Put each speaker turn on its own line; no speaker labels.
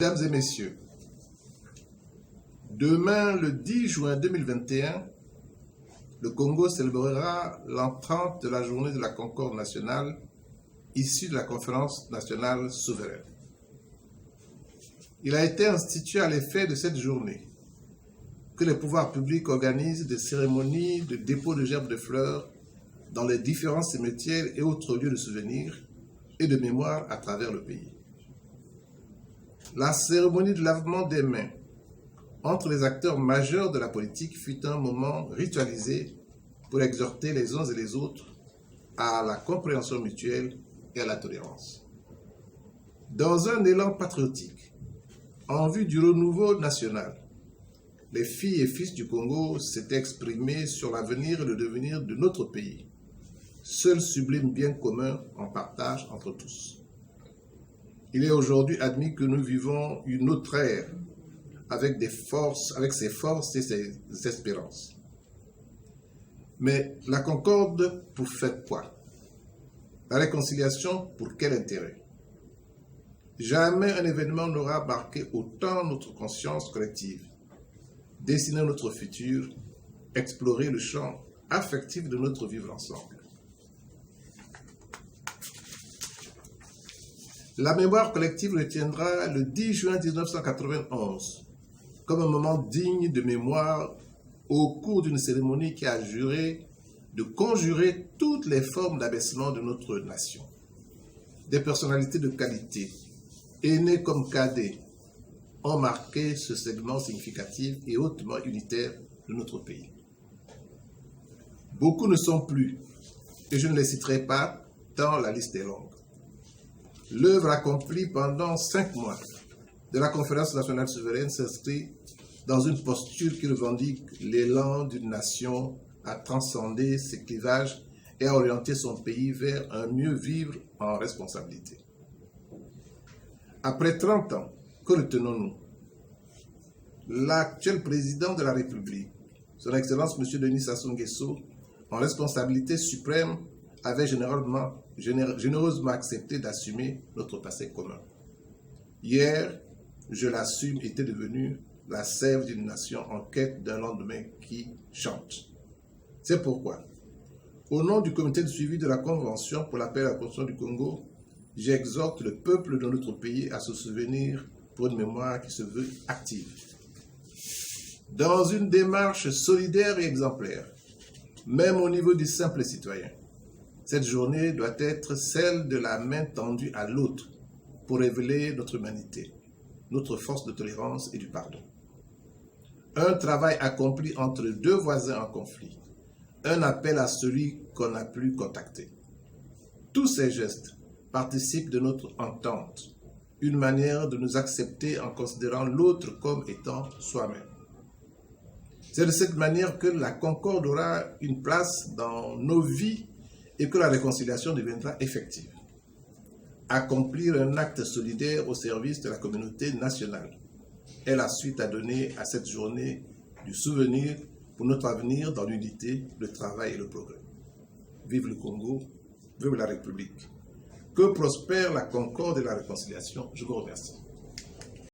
Mesdames et messieurs, demain, le 10 juin 2021, le Congo célébrera l'an 30 de la journée de la Concorde nationale issue de la Conférence nationale souveraine. Il a été institué à l'effet de cette journée que les pouvoirs publics organisent des cérémonies de dépôt de gerbes de fleurs dans les différents cimetières et autres lieux de souvenirs et de mémoire à travers le pays. La cérémonie de lavement des mains entre les acteurs majeurs de la politique fut un moment ritualisé pour exhorter les uns et les autres à la compréhension mutuelle et à la tolérance. Dans un élan patriotique, en vue du renouveau national, les filles et fils du Congo s'étaient exprimés sur l'avenir et le devenir de notre pays, seul sublime bien commun en partage entre tous. Il est aujourd'hui admis que nous vivons une autre ère avec ses forces et ses espérances. Mais la concorde pour faire quoi? La réconciliation pour quel intérêt? Jamais un événement n'aura marqué autant notre conscience collective, dessiner notre futur, explorer le champ affectif de notre vivre ensemble. La mémoire collective retiendra le 10 juin 1991 comme un moment digne de mémoire au cours d'une cérémonie qui a juré de conjurer toutes les formes d'abaissement de notre nation. Des personnalités de qualité, aînés comme cadets, ont marqué ce segment significatif et hautement unitaire de notre pays. Beaucoup ne sont plus, et je ne les citerai pas tant la liste est longue. L'œuvre accomplie pendant 5 mois de la Conférence nationale souveraine s'inscrit dans une posture qui revendique l'élan d'une nation à transcender ses clivages et à orienter son pays vers un mieux vivre en responsabilité. Après 30 ans, que retenons-nous? L'actuel président de la République, son Excellence M. Denis Sassou Nguesso, en responsabilité suprême, avait généreusement accepté d'assumer notre passé commun. Hier, je l'assume, était devenu la sève d'une nation en quête d'un lendemain qui chante. C'est pourquoi, au nom du comité de suivi de la Convention pour la paix et la construction du Congo, j'exhorte le peuple de notre pays à se souvenir pour une mémoire qui se veut active. Dans une démarche solidaire et exemplaire, même au niveau du simple citoyen, cette journée doit être celle de la main tendue à l'autre pour révéler notre humanité, notre force de tolérance et du pardon. Un travail accompli entre deux voisins en conflit, un appel à celui qu'on n'a plus contacté. Tous ces gestes participent de notre entente, une manière de nous accepter en considérant l'autre comme étant soi-même. C'est de cette manière que la concorde aura une place dans nos vies et que la réconciliation deviendra effective. Accomplir un acte solidaire au service de la communauté nationale est la suite à donner à cette journée du souvenir pour notre avenir dans l'unité, le travail et le progrès. Vive le Congo, vive la République. Que prospère la concorde et la réconciliation. Je vous remercie.